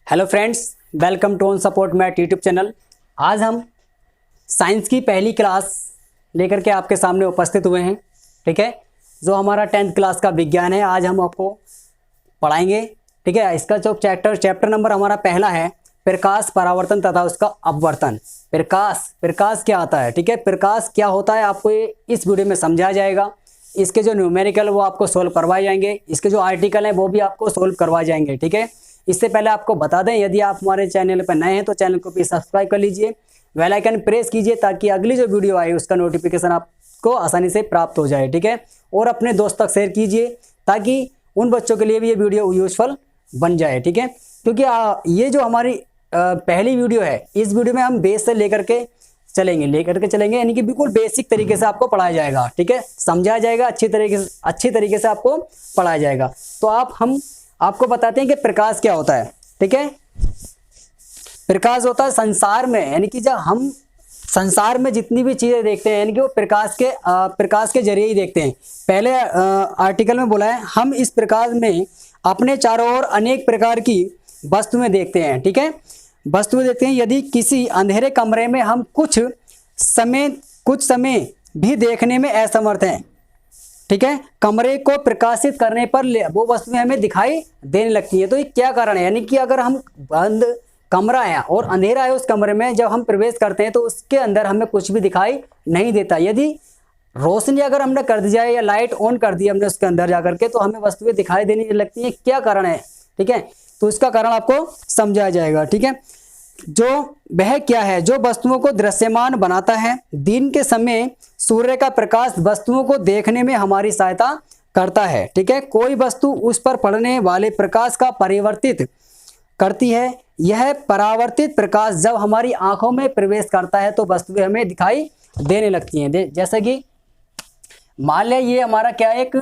Hello friends, welcome to on support Matt YouTube channel. आज हम science की पहली क्लास लेकर के आपके सामने उपस्थित हुए हैं। ठीक है, जो हमारा 10th क्लास का विज्ञान है आज हम आपको पढ़ाएंगे। ठीक है, इसका जो चैप्टर नंबर हमारा पहला है प्रकाश, परावर्तन तथा उसका अपवर्तन। प्रकाश क्या आता है, ठीक है, प्रकाश क्या होता है आपको इस वीडियो में समझाया जाएगा। इसके जो न्यूमेरिकल वो आपको सोल्व करवाए जाएंगे, इसके जो आर्टिकल हैं वो भी आपको सोल्व करवाए जाएंगे। ठीक है, इससे पहले आपको बता दें, यदि आप हमारे चैनल पर नए हैं तो चैनल को भी सब्सक्राइब कर लीजिए, बेल आइकन प्रेस कीजिए ताकि अगली जो वीडियो आए उसका नोटिफिकेशन आपको आसानी से प्राप्त हो जाए। ठीक है, और अपने दोस्त तक शेयर कीजिए ताकि उन बच्चों के लिए भी ये वीडियो यूजफुल बन जाए। ठीक है, क्योंकि ये जो हमारी पहली वीडियो है, इस वीडियो में हम बेस से लेकर के चलेंगे यानी कि बिल्कुल बेसिक तरीके से आपको पढ़ाया जाएगा। ठीक है, समझाया जाएगा, अच्छी तरीके से आपको पढ़ाया जाएगा। तो हम आपको बताते हैं कि प्रकाश क्या होता है। ठीक है, प्रकाश होता है संसार में, यानी कि जब हम संसार में जितनी भी चीजें देखते हैं यानी कि वो प्रकाश के जरिए ही देखते हैं। पहले आर्टिकल में बोला है हम इस प्रकाश में अपने चारों ओर अनेक प्रकार की वस्तुएं देखते हैं। ठीक है, वस्तुएं देखते हैं। यदि किसी अंधेरे कमरे में हम कुछ समय भी देखने में असमर्थ हैं, ठीक है, कमरे को प्रकाशित करने पर वो वस्तुएं हमें दिखाई देने लगती हैं। तो ये क्या कारण है, यानी कि अगर हम बंद कमरा है और अंधेरा है, उस कमरे में जब हम प्रवेश करते हैं तो उसके अंदर हमें कुछ भी दिखाई नहीं देता। यदि रोशनी अगर हमने कर दी जाए या लाइट ऑन कर दी हमने उसके अंदर जाकर के, तो हमें वस्तुएं दिखाई देने लगती हैं। क्या कारण है, ठीक है, तो इसका कारण आपको समझाया जाएगा। ठीक है, जो वह क्या है जो वस्तुओं को दृश्यमान बनाता है। दिन के समय सूर्य का प्रकाश वस्तुओं को देखने में हमारी सहायता करता है। ठीक है, कोई वस्तु उस पर पड़ने वाले प्रकाश का परिवर्तित करती है। यह परावर्तित प्रकाश जब हमारी आंखों में प्रवेश करता है तो वस्तुएं हमें दिखाई देने लगती हैं। जैसे कि मान लिया ये हमारा क्या है, एक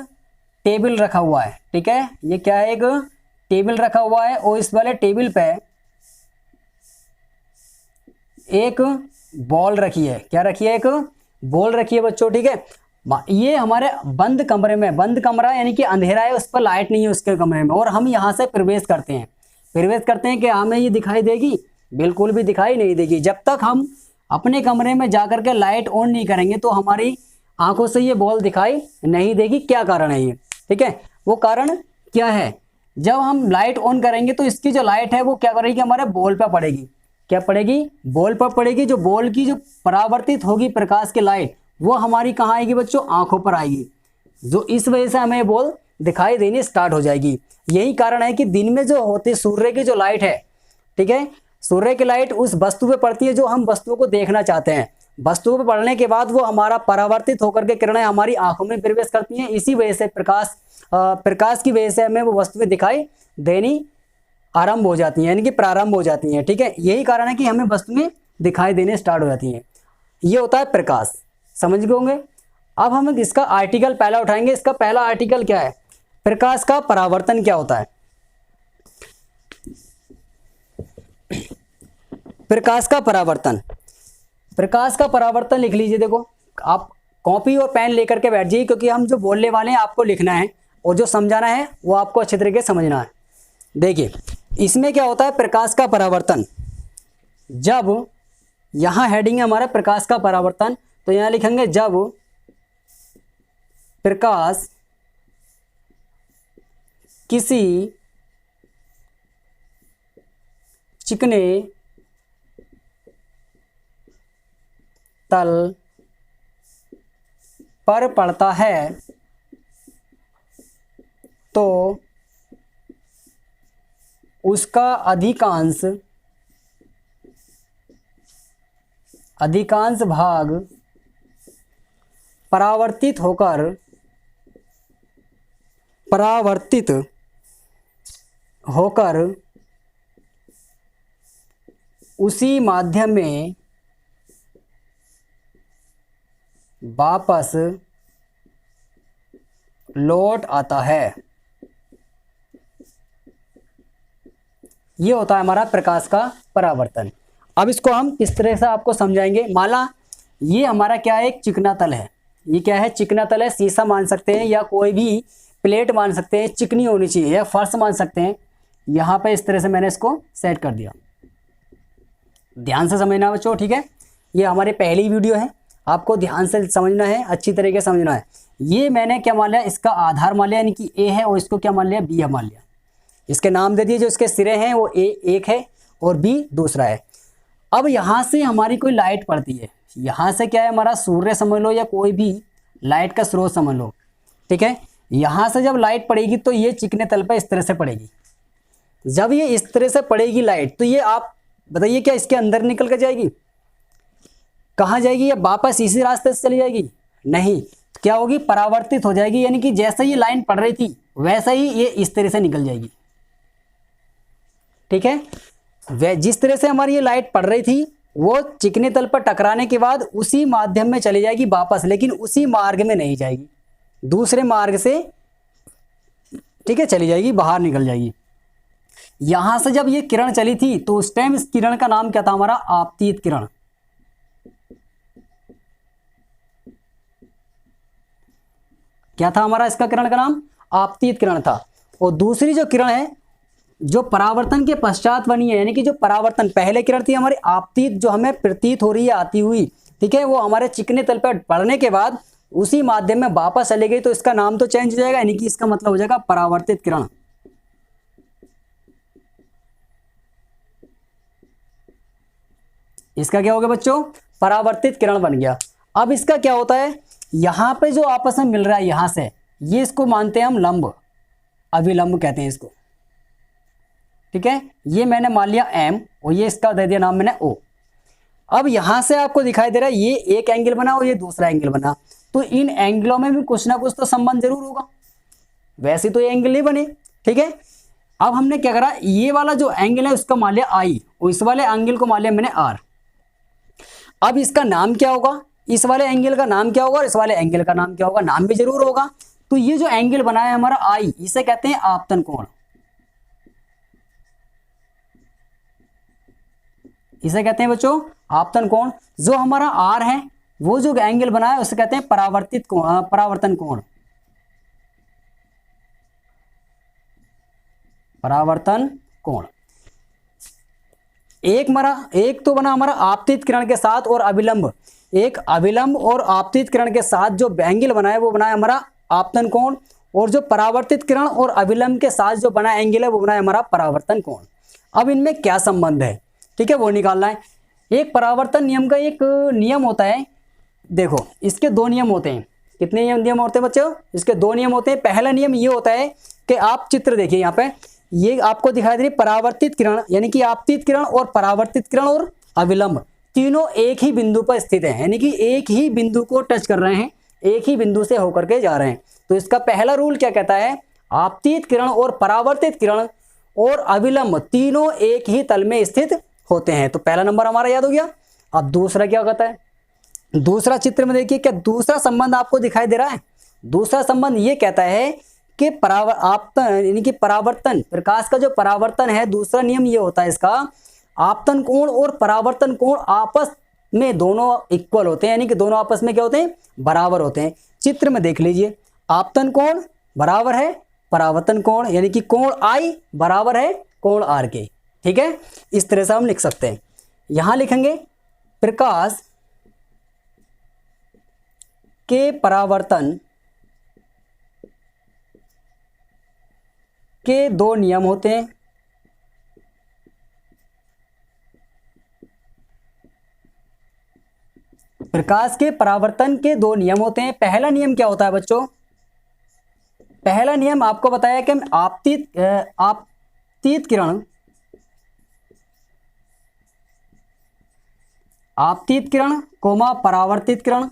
टेबल रखा हुआ है। ठीक है, ये क्या है, एक टेबल रखा हुआ है और इस वाले टेबल पे एक बॉल रखी है। क्या रखी है, एक बॉल रखी है बच्चों। ठीक है, ये हमारे बंद कमरा यानी कि अंधेरा है, उस पर लाइट नहीं है उसके कमरे में, और हम यहाँ से प्रवेश करते हैं कि हमें ये दिखाई देगी, बिल्कुल भी दिखाई नहीं देगी। जब तक हम अपने कमरे में जाकर के लाइट ऑन नहीं करेंगे तो हमारी आंखों से ये बॉल दिखाई नहीं देगी। क्या कारण है ये, ठीक है, वो कारण क्या है, जब हम लाइट ऑन करेंगे तो इसकी जो लाइट है वो क्या करेगी, हमारे बॉल पर पड़ेगी। क्या पड़ेगी, बॉल पर पड़ेगी। जो बॉल की जो परावर्तित होगी प्रकाश की लाइट, वो हमारी कहाँ आएगी बच्चों, आंखों पर आएगी, जो इस वजह से हमें बॉल दिखाई देनी स्टार्ट हो जाएगी। यही कारण है कि दिन में जो होती सूर्य की जो लाइट है, ठीक है, सूर्य की लाइट उस वस्तु पे पड़ती है जो हम वस्तुओं को देखना चाहते हैं। वस्तुओं पे पड़ने के बाद वो हमारा परावर्तित होकर के किरणें हमारी आंखों में प्रवेश करती हैं। इसी वजह से प्रकाश की वजह से हमें वो वस्तुएं दिखाई देनी आरंभ हो जाती हैं, यानी कि प्रारंभ हो जाती हैं। ठीक है, यही कारण है कि हमें वस्तुएं दिखाई देने स्टार्ट हो जाती हैं। ये होता है प्रकाश, समझ गए होंगे। अब हम इसका आर्टिकल पहला उठाएंगे। इसका पहला आर्टिकल क्या है, प्रकाश का परावर्तन क्या होता है। प्रकाश का परावर्तन लिख लीजिए। देखो, आप कॉपी और पेन लेकर के बैठ जाइए, क्योंकि हम जो बोलने वाले हैं आपको लिखना है और जो समझाना है वो आपको अच्छे तरीके से समझना है। देखिए, इसमें क्या होता है, प्रकाश का परावर्तन। जब यहां हेडिंग है हमारा प्रकाश का परावर्तन, तो यहां लिखेंगे जब प्रकाश किसी चिकने तल पर पड़ता है तो उसका अधिकांश भाग परावर्तित होकर उसी माध्यम में वापस लौट आता है। ये होता है हमारा प्रकाश का परावर्तन। अब इसको हम किस तरह से आपको समझाएंगे। माला ये हमारा क्या है, एक चिकना तल है। ये क्या है, चिकना तल है। शीशा मान सकते हैं या कोई भी प्लेट मान सकते हैं, चिकनी होनी चाहिए, या फर्श मान सकते हैं। यहाँ पे इस तरह से मैंने इसको सेट कर दिया। ध्यान से समझना बच्चों, ठीक है। ये हमारी पहली वीडियो है, आपको ध्यान से समझना है, अच्छी तरीके से समझना है। ये मैंने क्या मान लिया, इसका आधार मान लिया, यानी कि ए है, और इसको क्या मान लिया, बी मान लिया। इसके नाम दे दिए, जो इसके सिरे हैं वो ए एक है और बी दूसरा है। अब यहाँ से हमारी कोई लाइट पड़ती है, यहाँ से क्या है हमारा सूर्य समझ लो या कोई भी लाइट का स्रोत समझ लो, ठीक है। यहाँ से जब लाइट पड़ेगी तो ये चिकने तल पर इस तरह से पड़ेगी। जब ये इस तरह से पड़ेगी लाइट, तो ये आप बताइए क्या इसके अंदर निकल कर जाएगी, कहाँ जाएगी, या वापस इसी रास्ते से चली जाएगी? नहीं, क्या होगी, परावर्तित हो जाएगी। यानी कि जैसे ये लाइन पड़ रही थी वैसा ही ये इस तरह से निकल जाएगी, ठीक है। वह जिस तरह से हमारी ये लाइट पड़ रही थी वो चिकने तल पर टकराने के बाद उसी माध्यम में चली जाएगी वापस, लेकिन उसी मार्ग में नहीं जाएगी, दूसरे मार्ग से, ठीक है, चली जाएगी, बाहर निकल जाएगी। यहां से जब ये किरण चली थी तो उस टाइम इस किरण का नाम क्या था हमारा, आपतित किरण। क्या था हमारा इसका किरण का नाम, आपतित किरण था। और दूसरी जो किरण है जो परावर्तन के पश्चात बनी है, यानी कि जो परावर्तन, पहले किरण थी हमारी आपतित जो हमें प्रतीत हो रही है आती हुई, ठीक है, वो हमारे चिकने तल पर पड़ने के बाद उसी माध्यम में वापस चली गई, तो इसका नाम तो चेंज हो जाएगा, यानी कि इसका मतलब हो जाएगा परावर्तित किरण। इसका क्या हो गया बच्चों, परावर्तित किरण बन गया। अब इसका क्या होता है, यहां पे जो आपस में मिल रहा है यहां से, ये इसको मानते हैं हम लंब, अभिलंब कहते हैं इसको, ठीक है। ये मैंने मान लिया एम और ये इसका दे दिया नाम मैंने ओ। अब यहां से आपको दिखाई दे रहा है ये एक एंगल बना और ये दूसरा एंगल बना, तो इन एंगलों में भी कुछ ना कुछ तो संबंध जरूर होगा, वैसे तो ये एंगल नहीं बने, ठीक है। अब हमने क्या करा, ये वाला जो एंगल है उसका मान लिया आई और इस वाले एंगल को मान लिया मैंने आर। अब इसका नाम क्या होगा, इस वाले एंगल का नाम क्या होगा और इस वाले एंगल का नाम क्या होगा, नाम भी जरूर होगा। तो ये जो एंगल बना है हमारा आई, इसे कहते हैं आपतन कोण, इसे कहते हैं बच्चों आपतन कोण। जो हमारा आर है वो जो एंगल बना है उसे कहते हैं परावर्तित कोण, परावर्तन कोण, परावर्तन कोण। एक तो बना हमारा आपतित किरण के साथ और अभिलंब, एक अभिलंब और आपतित किरण के साथ जो एंगल बना है वो बना है हमारा आपतन कोण, और जो परावर्तित किरण और अभिलंब के साथ जो बना एंगल है वो बना है हमारा परावर्तन कोण। अब इनमें क्या संबंध है, ठीक है, वो निकालना है। एक परावर्तन नियम का एक नियम होता है, देखो इसके दो नियम होते हैं। कितने नियम होते हैं बच्चों, इसके दो नियम होते हैं। पहला नियम ये होता है कि आप चित्र देखिए, यहाँ पे ये आपको दिखाई दे रही परावर्तित किरण, यानी कि आपतित किरण और परावर्तित किरण और अविलंब तीनों एक ही बिंदु पर स्थित है, यानी कि एक ही बिंदु को टच कर रहे हैं, एक ही बिंदु से होकर के जा रहे हैं। तो इसका पहला रूल क्या कहता है, आपतित किरण और परावर्तित किरण और अविलंब तीनों एक ही तल में स्थित होते हैं। तो पहला नंबर हमारा याद हो गया। अब दूसरा क्या कहता है, दूसरा चित्र में देखिए, क्या दूसरा संबंध आपको दिखाई दे रहा है। दूसरा संबंध ये कहता है कि आपतन यानी कि परावर्तन, प्रकाश का जो परावर्तन है, दूसरा नियम ये होता है इसका, आपतन कोण और परावर्तन कोण आपस में दोनों इक्वल होते हैं, यानी कि दोनों आपस में क्या होते हैं, बराबर होते हैं। चित्र में देख लीजिए, आपतन कोण बराबर है परावर्तन कोण, यानी कि कोण आई बराबर है कोण आर के, ठीक है। इस तरह से हम लिख सकते हैं। यहां लिखेंगे प्रकाश के परावर्तन के दो नियम होते हैं। प्रकाश के परावर्तन के दो नियम होते हैं। पहला नियम क्या होता है बच्चों, पहला नियम आपको बताया कि आपतित किरण, आपतित किरण कोमा परावर्तित किरण,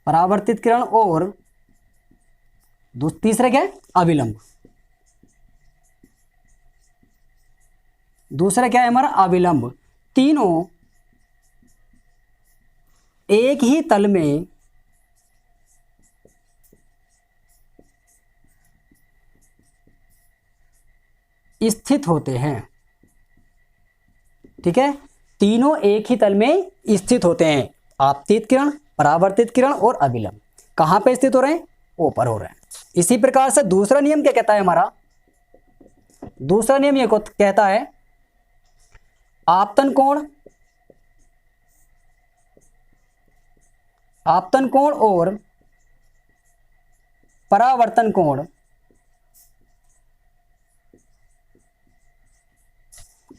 परावर्तित किरण और तीसरा क्या है, अविलंब। दूसरा क्या है हमारा, अविलंब। तीनों एक ही तल में स्थित होते हैं, ठीक है। तीनों एक ही तल में स्थित होते हैं, आपतित किरण, परावर्तित किरण और अविलंब। कहां पे स्थित हो रहे हैं, ऊपर हो रहे हैं। इसी प्रकार से दूसरा नियम क्या कहता है हमारा, दूसरा नियम ये कहता है आपतन कोण और परावर्तन कोण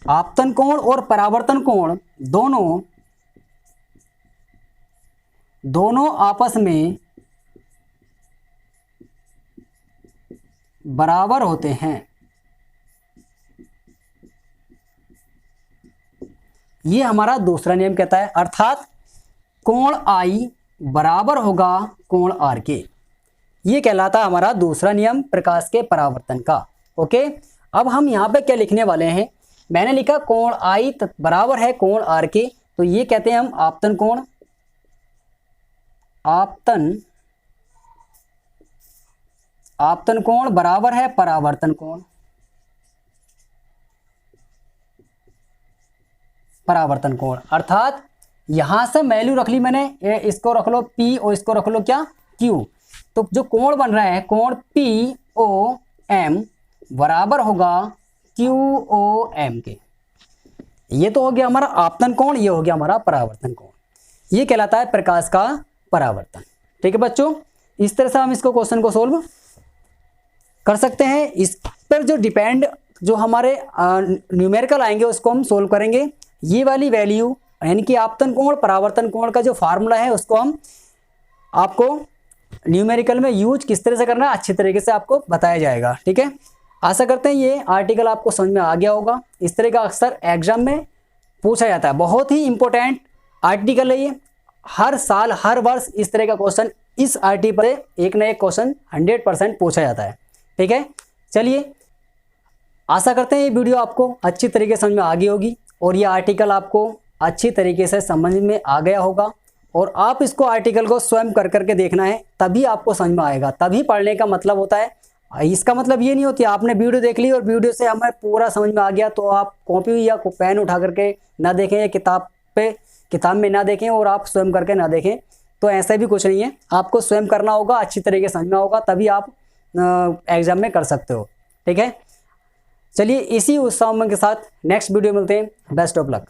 आपतन कोण और परावर्तन कोण दोनों आपस में बराबर होते हैं। ये हमारा दूसरा नियम कहता है, अर्थात कोण आई बराबर होगा कोण आर के। ये कहलाता है हमारा दूसरा नियम प्रकाश के परावर्तन का। ओके, अब हम यहाँ पे क्या लिखने वाले हैं, मैंने लिखा कोण आई बराबर है कोण आर के, तो ये कहते हैं हम आपतन कोण, आपतन कोण बराबर है परावर्तन कोण, परावर्तन कोण। अर्थात यहां से वैल्यू रख ली मैंने, इसको रख लो P और इसको रख लो क्या Q, तो जो कोण बन रहा है कोण POM बराबर होगा QOM के। ये तो हो गया हमारा आपतन कोण, ये हो गया हमारा परावर्तन कोण। ये कहलाता है प्रकाश का परावर्तन। ठीक है बच्चों, इस तरह से हम इसको क्वेश्चन को सोल्व कर सकते हैं। इस पर जो डिपेंड जो हमारे न्यूमेरिकल आएंगे उसको हम सोल्व करेंगे। ये वाली वैल्यू यानी कि आपतन कोण परावर्तन कोण का जो फार्मूला है उसको हम आपको न्यूमेरिकल में यूज किस तरह से करना है अच्छी तरीके से आपको बताया जाएगा। ठीक है, आशा करते हैं ये आर्टिकल आपको समझ में आ गया होगा। इस तरह का अक्सर एग्जाम में पूछा जाता है, बहुत ही इंपॉर्टेंट आर्टिकल है ये। हर साल हर वर्ष इस तरह का क्वेश्चन इस आर्टिकल पर एक ना एक क्वेश्चन 100% पूछा जाता है। ठीक है, चलिए आशा करते हैं ये वीडियो आपको अच्छी तरीके से समझ में आ गई होगी और ये आर्टिकल आपको अच्छी तरीके से समझ में आ गया होगा। और आप इसको आर्टिकल को स्वयं कर करके देखना है, तभी आपको समझ में आएगा, तभी पढ़ने का मतलब होता है। इसका मतलब ये नहीं होती आपने वीडियो देख ली और वीडियो से हमें पूरा समझ में आ गया तो आप कॉपी या पेन उठा करके ना देखें या किताब में ना देखें और आप स्वयं करके ना देखें, तो ऐसा भी कुछ नहीं है। आपको स्वयं करना होगा, अच्छी तरीके से समझना होगा, तभी आप एग्जाम में कर सकते हो। ठीक है, चलिए इसी उत्साह के साथ नेक्स्ट वीडियो मिलते हैं। Best of luck.